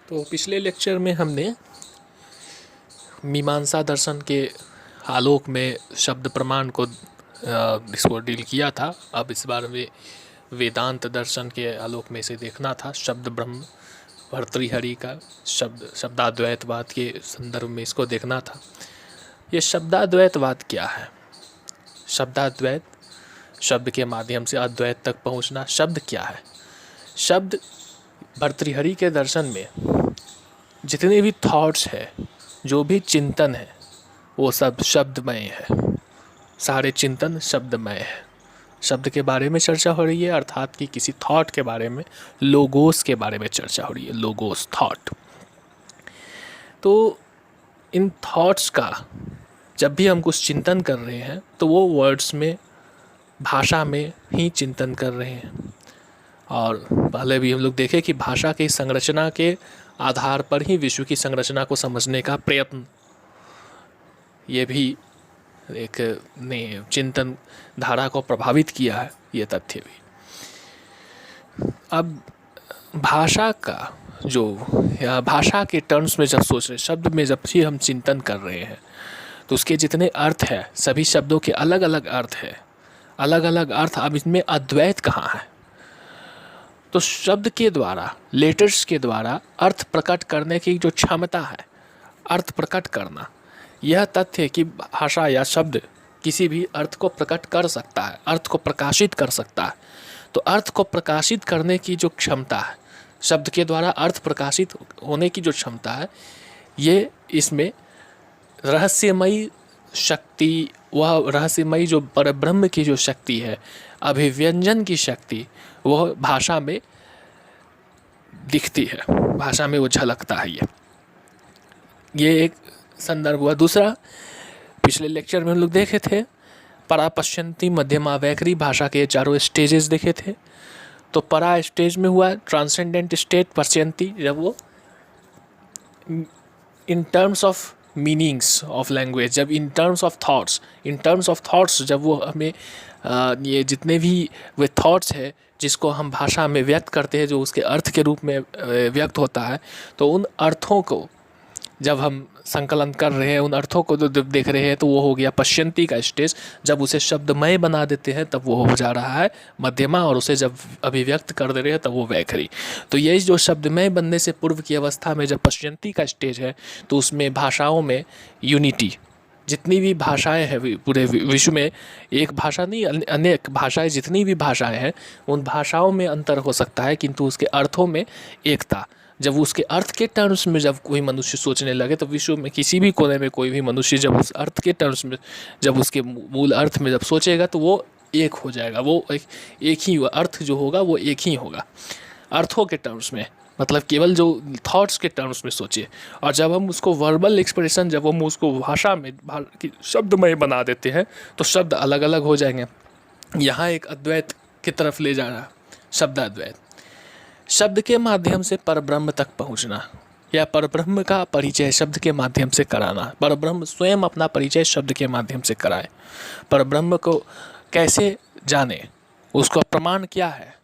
तो पिछले लेक्चर में हमने मीमांसा दर्शन के आलोक में शब्द प्रमाण को इसको डील किया था। अब इस बार में वेदांत दर्शन के आलोक में इसे देखना था। शब्द ब्रह्म भर्तृहरि का शब्दाद्वैतवाद के संदर्भ में इसको देखना था। ये शब्दाद्वैतवाद क्या है? शब्दाद्वैत, शब्द के माध्यम से अद्वैत तक पहुंचना। शब्द क्या है? शब्द भर्तृहरि के दर्शन में जितने भी थॉट्स है, जो भी चिंतन है, वो सब शब्दमय है। सारे चिंतन शब्दमय है। शब्द के बारे में चर्चा हो रही है, अर्थात कि किसी थॉट के बारे में, लोगोस के बारे में चर्चा हो रही है। Logos, thought. तो इन थॉट्स का जब भी हम कुछ चिंतन कर रहे हैं तो वो वर्ड्स में, भाषा में ही चिंतन कर रहे हैं। और पहले भी हम लोग देखे कि भाषा की संरचना के आधार पर ही विश्व की संरचना को समझने का प्रयत्न, ये भी एक ने चिंतन धारा को प्रभावित किया है, ये तथ्य भी। अब भाषा का जो, या भाषा के टर्म्स में जब सोच रहे, शब्द में जब भी हम चिंतन कर रहे हैं तो उसके जितने अर्थ है, सभी शब्दों के अलग अलग अर्थ है, अलग अलग अर्थ। अब इसमें अद्वैत कहाँ है? तो शब्द के द्वारा, लेटर्स के द्वारा अर्थ प्रकट करने की जो क्षमता है, अर्थ प्रकट करना, यह तथ्य कि भाषा या शब्द किसी भी अर्थ को प्रकट कर सकता है, अर्थ को प्रकाशित कर सकता है। तो अर्थ को प्रकाशित करने की जो क्षमता है, शब्द के द्वारा अर्थ प्रकाशित होने की जो क्षमता है, ये इसमें रहस्यमयी शक्ति, वह रहस्यमयी जो परब्रह्म की जो शक्ति है, अभिव्यंजन की शक्ति, वह भाषा में दिखती है, भाषा में वो झलकता है। ये एक संदर्भ हुआ। दूसरा, पिछले लेक्चर में हम लोग देखे थे परा, पश्यंती, मध्यमा, वैखरी, भाषा के चारों स्टेजेस देखे थे। तो परा स्टेज में हुआ ट्रांसेंडेंट स्टेट, पश्यंती, जब वो in terms of meanings of language, जब इन टर्म्स ऑफ थॉट्स, जब वो हमें ये जितने भी वे थॉट्स है जिसको हम भाषा में व्यक्त करते हैं, जो उसके अर्थ के रूप में व्यक्त होता है, तो उन अर्थों को जब हम संकलन कर रहे हैं, उन अर्थों को जब देख रहे हैं, तो वो हो गया पश्यंती का स्टेज। जब उसे शब्दमय बना देते हैं तब वो हो जा रहा है मध्यमा, और उसे जब अभिव्यक्त कर दे रहे हैं तब वो वैखरी। तो ये जो शब्दमय बनने से पूर्व की अवस्था में जब पश्यंती का स्टेज है, तो उसमें भाषाओं में यूनिटी, जितनी भी भाषाएं हैं पूरे विश्व में, एक भाषा नहीं, अनेक भाषाएं, जितनी भी भाषाएं हैं, उन भाषाओं में अंतर हो सकता है, किंतु उसके अर्थों में एकता। जब उसके अर्थ के टर्म्स में जब कोई मनुष्य सोचने लगे, तो विश्व में किसी भी कोने में कोई भी मनुष्य जब उस अर्थ के टर्म्स में, जब उसके मूल अर्थ में जब सोचेगा, तो वो एक हो जाएगा। वो एक ही अर्थ जो होगा वो एक ही होगा, अर्थों के टर्म्स में, मतलब केवल जो थॉट्स के टर्म्स में सोचे। और जब हम उसको वर्बल एक्सप्रेशन, जब हम उसको भाषा में शब्दमय बना देते हैं, तो शब्द अलग अलग हो जाएंगे। यहाँ एक अद्वैत की तरफ ले जा रहा, शब्दाद्वैत। शब्द के माध्यम से परब्रह्म तक पहुँचना, या परब्रह्म का परिचय शब्द के माध्यम से कराना। परब्रह्म स्वयं अपना परिचय शब्द के माध्यम से कराए। परब्रह्म को कैसे जाने, उसका प्रमाण क्या है?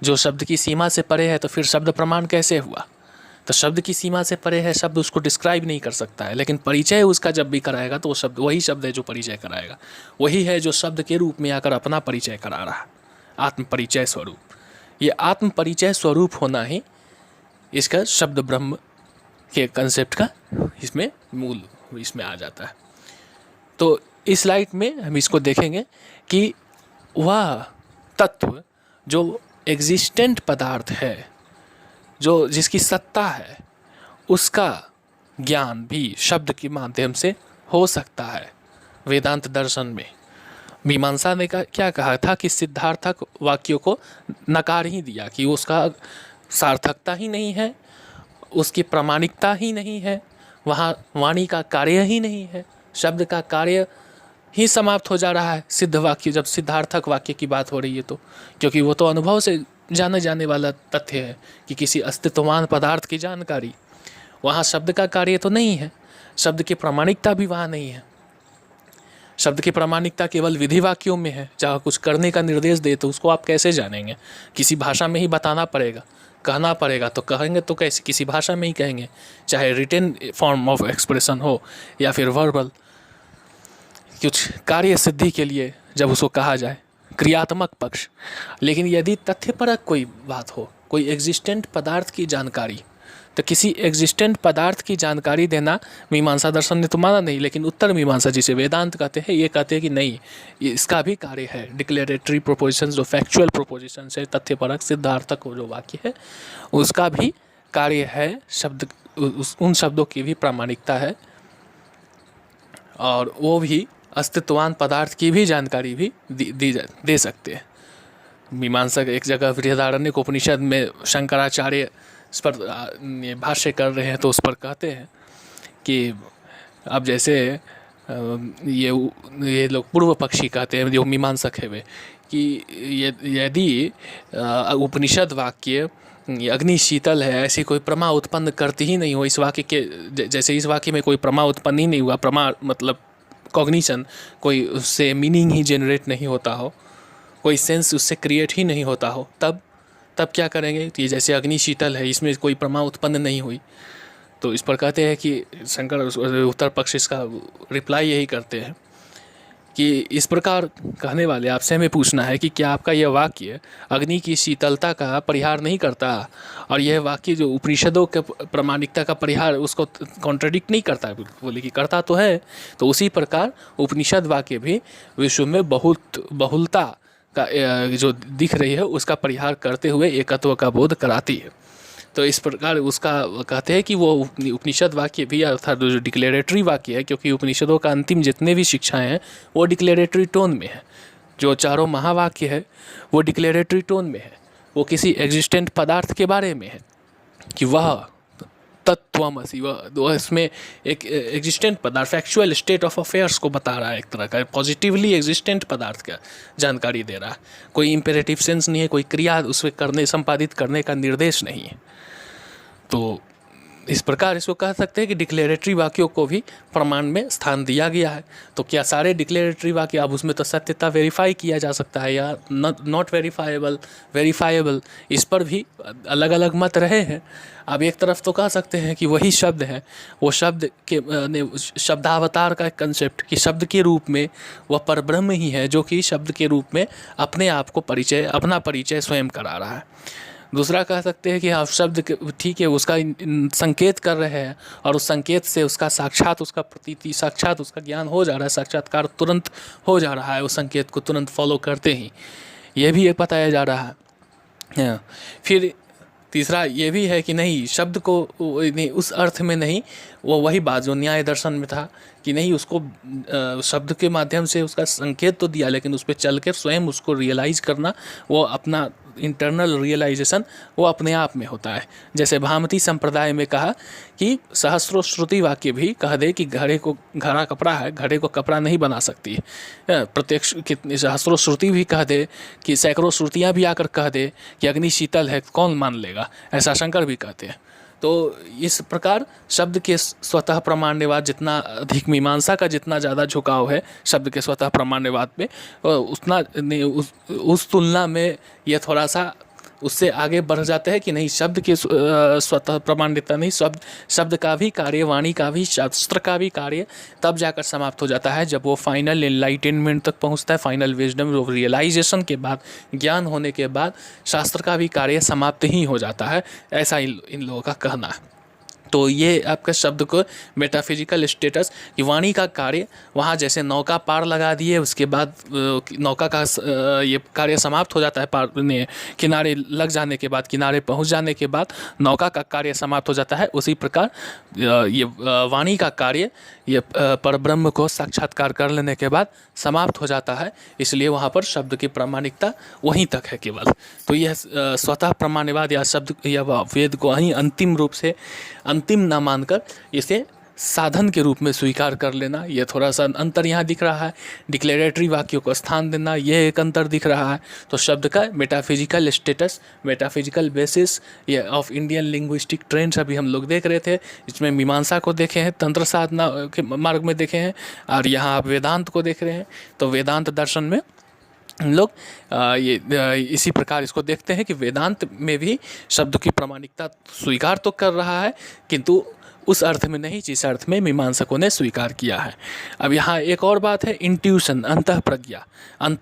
जो शब्द की सीमा से परे है, तो फिर शब्द प्रमाण कैसे हुआ? तो शब्द की सीमा से परे है, शब्द उसको डिस्क्राइब नहीं कर सकता है, लेकिन परिचय उसका जब भी कराएगा तो वो शब्द, वही शब्द है जो परिचय कराएगा। वही है जो शब्द के रूप में आकर अपना परिचय करा रहा है, आत्म परिचय स्वरूप। ये आत्म परिचय स्वरूप होना ही इसका शब्द ब्रह्म के कंसेप्ट का इसमें मूल इसमें आ जाता है। तो इस लाइट में हम इसको देखेंगे कि वह तत्व जो एग्जिस्टेंट पदार्थ है, जो जिसकी सत्ता है, उसका ज्ञान भी शब्द के माध्यम से हो सकता है। वेदांत दर्शन में मीमांसा ने क्या कहा था कि सिद्धार्थक वाक्यों को नकार ही दिया, कि उसका सार्थकता ही नहीं है, उसकी प्रामाणिकता ही नहीं है, वहाँ वाणी का कार्य ही नहीं है, शब्द का कार्य ही समाप्त हो जा रहा है सिद्ध वाक्य, जब सिद्धार्थक वाक्य की बात हो रही है तो। क्योंकि वो तो अनुभव से जाने जाने वाला तथ्य है कि किसी अस्तित्वमान पदार्थ की जानकारी, वहाँ शब्द का कार्य तो नहीं है, शब्द की प्रामाणिकता भी वहाँ नहीं है। शब्द की प्रामाणिकता केवल विधि वाक्यों में है। जहाँ कुछ करने का निर्देश दे तो उसको आप कैसे जानेंगे? किसी भाषा में ही बताना पड़ेगा, कहना पड़ेगा तो कहेंगे तो कैसे, किसी भाषा में ही कहेंगे, चाहे रिटन फॉर्म ऑफ एक्सप्रेशन हो या फिर वर्बल। कुछ कार्य सिद्धि के लिए जब उसको कहा जाए, क्रियात्मक पक्ष। लेकिन यदि तथ्यपरक कोई बात हो, कोई एग्जिस्टेंट पदार्थ की जानकारी, तो किसी एग्जिस्टेंट पदार्थ की जानकारी देना मीमांसा दर्शन ने तो माना नहीं, लेकिन उत्तर मीमांसा जिसे वेदांत कहते हैं, ये कहते हैं कि नहीं, ये इसका भी कार्य है। डिक्लेरेटरी प्रोपोजिशंस जो फैक्चुअल प्रोपोजिशंस है, तथ्यपरक सिद्धार्थक जो वाक्य है, उसका भी कार्य है। शब्द, उन शब्दों की भी प्रामाणिकता है, और वो भी अस्तित्वान पदार्थ की भी जानकारी भी दे सकते हैं। मीमांसा एक जगह बृहदारण्यक उपनिषद में शंकराचार्य इस पर भाष्य कर रहे हैं, तो उस पर कहते हैं कि अब जैसे ये लोग पूर्व पक्षी कहते हैं, जो मीमांसक है वे, कि यदि उपनिषद वाक्य अग्नि शीतल है ऐसी कोई प्रमा उत्पन्न करती ही नहीं हो, इस वाक्य के जैसे इस वाक्य में कोई प्रमा उत्पन्न ही नहीं हुआ, प्रमा मतलब कॉग्निशन, कोई उससे मीनिंग ही जनरेट नहीं होता हो, कोई सेंस उससे क्रिएट ही नहीं होता हो, तब क्या करेंगे? तो ये जैसे अग्नि शीतल है, इसमें कोई प्रमा उत्पन्न नहीं हुई, तो इस पर कहते हैं कि शंकर उत्तर पक्ष इसका रिप्लाई यही करते हैं कि इस प्रकार कहने वाले आपसे हमें पूछना है कि क्या आपका यह वाक्य अग्नि की शीतलता का परिहार नहीं करता, और यह वाक्य जो उपनिषदों के प्रामाणिकता का परिहार उसको कॉन्ट्रडिक्ट नहीं करता? बोले कि करता तो है। तो उसी प्रकार उपनिषद वाक्य भी विश्व में बहुलता का जो दिख रही है उसका परिहार करते हुए एकत्व का बोध कराती है। तो इस प्रकार उसका कहते हैं कि वो उपनिषद वाक्य भी, अर्थात जो डिक्लेरेटरी वाक्य है, क्योंकि उपनिषदों का अंतिम जितने भी शिक्षाएं हैं वो डिक्लेरेटरी टोन में है। जो चारों महावाक्य है वो डिक्लेरेटरी टोन में है, वो किसी एग्जिस्टेंट पदार्थ के बारे में है कि वह तत्त्वमसि, वह इसमें एक एग्जिस्टेंट पदार्थ, फैक्चुअल स्टेट ऑफ अफेयर्स को बता रहा है, एक तरह का पॉजिटिवली एग्जिस्टेंट पदार्थ का जानकारी दे रहा है। कोई इम्पेरेटिव सेंस नहीं है, कोई क्रिया उसमें करने संपादित करने का निर्देश नहीं है। तो इस प्रकार इसको कह सकते हैं कि डिक्लेरेटरी वाक्यों को भी प्रमाण में स्थान दिया गया है। तो क्या सारे डिक्लेरेटरी वाक्य, अब उसमें तो सत्यता वेरीफाई किया जा सकता है या नॉट वेरीफाइबल, इस पर भी अलग अलग मत रहे हैं। अब एक तरफ तो कह सकते हैं कि वही शब्द है, वो शब्द के शब्दावतार का कंसेप्ट, कि शब्द के रूप में वह परब्रह्म ही है, जो कि शब्द के रूप में अपने आप को अपना परिचय स्वयं करा रहा है। दूसरा कह सकते हैं कि आप शब्द ठीक है उसका संकेत कर रहे हैं, और उस संकेत से उसका साक्षात, उसका प्रतीति, साक्षात उसका ज्ञान हो जा रहा है, साक्षात्कार तुरंत हो जा रहा है उस संकेत को तुरंत फॉलो करते ही, ये भी एक बताया जा रहा है। फिर तीसरा ये भी है कि नहीं, शब्द को उस अर्थ में नहीं, वो वही बात जो न्याय दर्शन में था कि नहीं, उसको शब्द के माध्यम से उसका संकेत तो दिया, लेकिन उस पर चल कर स्वयं उसको रियलाइज़ करना, वो अपना इंटरनल रियलाइजेशन वो अपने आप में होता है। जैसे भामती संप्रदाय में कहा कि सहस्रों श्रुति वाक्य भी कह दे कि घड़ा कपड़ा है, घड़े को कपड़ा नहीं बना सकती। प्रत्यक्ष कितनी सहस्रों श्रुति भी कह दे कि सैकड़ों श्रुतियाँ भी आकर कह दे कि अग्नि शीतल है, कौन मान लेगा? ऐसा शंकर भी कहते हैं। तो इस प्रकार शब्द के स्वतः प्रमाण्यवाद जितना अधिक, मीमांसा का जितना ज़्यादा झुकाव है शब्द के स्वतः प्रमाण्यवाद पे, उतना उस तुलना में ये थोड़ा सा उससे आगे बढ़ जाते हैं कि नहीं, शब्द के स्वतः प्रमाण्यता नहीं, शब्द का भी कार्य, वाणी का भी, शास्त्र का भी कार्य तब जाकर समाप्त हो जाता है जब वो फाइनल एनलाइटनमेंट तक पहुंचता है, फाइनल विजडम ऑफ रियलाइजेशन के बाद, ज्ञान होने के बाद शास्त्र का भी कार्य समाप्त ही हो जाता है, ऐसा इन लोगों का कहना है। तो ये आपका शब्द को मेटाफिजिकल स्टेटस कि वाणी का कार्य, वहाँ जैसे नौका पार लगा दिए, उसके बाद नौका का ये कार्य समाप्त हो जाता है, पार किनारे लग जाने के बाद, किनारे पहुँच जाने के बाद नौका का कार्य समाप्त हो जाता है। उसी प्रकार ये वाणी का कार्य, ये परब्रह्म को साक्षात्कार कर लेने के बाद समाप्त हो जाता है। इसलिए वहाँ पर शब्द की प्रामाणिकता वहीं तक है केवल। तो यह स्वतः प्रमाण्यवाद या शब्द या वेद को वहीं अंतिम रूप से अंतिम न मानकर इसे साधन के रूप में स्वीकार कर लेना, ये थोड़ा सा अंतर यहाँ दिख रहा है। डिक्लेरेटरी वाक्यों को स्थान देना, ये एक अंतर दिख रहा है। तो शब्द का मेटाफिजिकल स्टेटस, मेटाफिजिकल बेसिस ये ऑफ इंडियन लिंग्विस्टिक ट्रेंड्स अभी हम लोग देख रहे थे। इसमें मीमांसा को देखे हैं, तंत्र साधना के मार्ग में देखे हैं, और यहाँ आप वेदांत को देख रहे हैं। तो वेदांत दर्शन में हम लोग इसी प्रकार इसको देखते हैं कि वेदांत में भी शब्द की प्रामाणिकता स्वीकार तो कर रहा है, किंतु उस अर्थ में नहीं जिस अर्थ में मीमांसकों ने स्वीकार किया है। अब यहाँ एक और बात है, इंट्यूशन, अंतः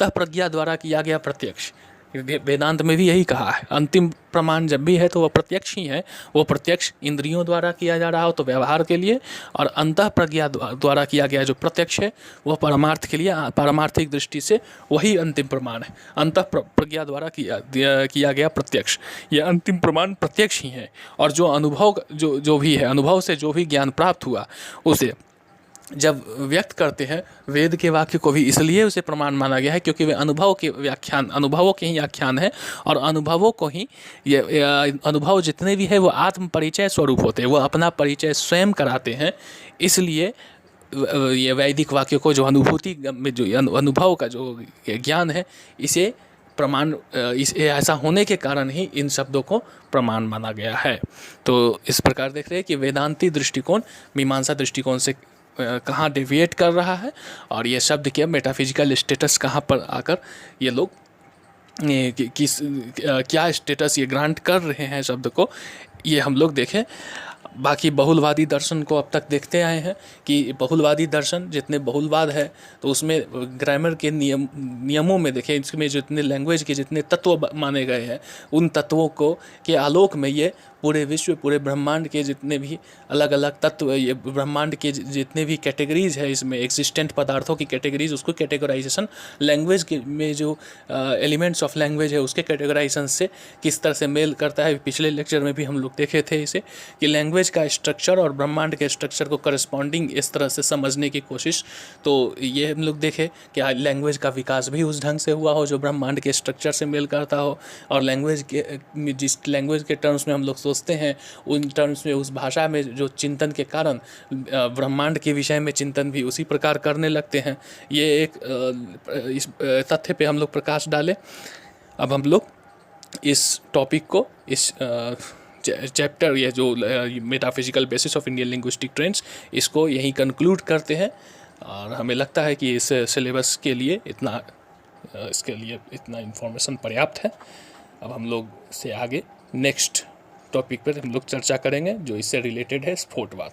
प्रज्ञा द्वारा किया गया प्रत्यक्ष। वेदांत में भी यही कहा है, अंतिम प्रमाण जब भी है तो वह प्रत्यक्ष ही है। वो प्रत्यक्ष इंद्रियों द्वारा किया जा रहा हो तो व्यवहार के लिए, और अंतः प्रज्ञा द्वारा किया गया जो प्रत्यक्ष है वह परमार्थ के लिए, पारमार्थिक दृष्टि से वही अंतिम प्रमाण है। अंतः प्रज्ञा द्वारा किया गया प्रत्यक्ष, यह अंतिम प्रमाण प्रत्यक्ष ही है। और जो अनुभव जो भी है, अनुभव से जो भी ज्ञान प्राप्त हुआ उसे जब व्यक्त करते हैं, वेद के वाक्य को भी इसलिए उसे प्रमाण माना गया है क्योंकि वे अनुभवों के ही आख्यान है, और अनुभवों को ही ये अनुभव जितने भी है वो आत्म परिचय स्वरूप होते हैं, वो अपना परिचय स्वयं कराते हैं। इसलिए ये वैदिक वाक्य को, जो अनुभूति में जो अनुभव का जो ज्ञान है, इसे प्रमाण, ऐसा होने के कारण ही इन शब्दों को प्रमाण माना गया है। तो इस प्रकार देख रहे हैं कि वेदांती दृष्टिकोण मीमांसा दृष्टिकोण से कहाँ डेविएट कर रहा है, और ये शब्द के मेटाफिजिकल स्टेटस कहाँ पर आकर ये लोग क्या स्टेटस ये ग्रांट कर रहे हैं शब्द को, ये हम लोग देखें। बाकी बहुलवादी दर्शन को अब तक देखते आए हैं कि बहुलवादी दर्शन जितने बहुलवाद है तो उसमें ग्रामर के नियमों में देखें, इसमें जितने लैंग्वेज के जितने तत्व माने गए हैं, उन तत्वों को के आलोक में ये पूरे विश्व, पूरे ब्रह्मांड के जितने भी अलग अलग तत्व, ये ब्रह्मांड के जितने भी कैटेगरीज है, इसमें एग्जिस्टेंट पदार्थों की कैटेगरीज, उसको कैटेगराइजेशन लैंग्वेज के में जो एलिमेंट्स ऑफ लैंग्वेज है उसके कैटेगराइजेशन से किस तरह से मेल करता है। पिछले लेक्चर में भी हम लोग देखे थे इसे, कि लैंग्वेज का स्ट्रक्चर और ब्रह्मांड के स्ट्रक्चर को करस्पॉन्डिंग इस तरह से समझने की कोशिश। तो ये हम लोग देखे कि लैंग्वेज का विकास भी उस ढंग से हुआ हो जो ब्रह्मांड के स्ट्रक्चर से मेल करता हो, और लैंग्वेज के जिस लैंग्वेज के टर्म्स में हम लोग सोचते हैं, उन टर्म्स में, उस भाषा में जो चिंतन के कारण ब्रह्मांड के विषय में चिंतन भी उसी प्रकार करने लगते हैं। ये एक इस तथ्य पे हम लोग प्रकाश डालें। अब हम लोग इस टॉपिक को, इस चैप्टर, ये जो metaphysical basis of Indian linguistic trends, इसको यहीं कंक्लूड करते हैं। और हमें लगता है कि इस सिलेबस के लिए इसके लिए इतना इन्फॉर्मेशन पर्याप्त है। अब हम लोग से आगे नेक्स्ट टॉपिक पर हम लोग चर्चा करेंगे जो इससे रिलेटेड है, स्फोटवाद।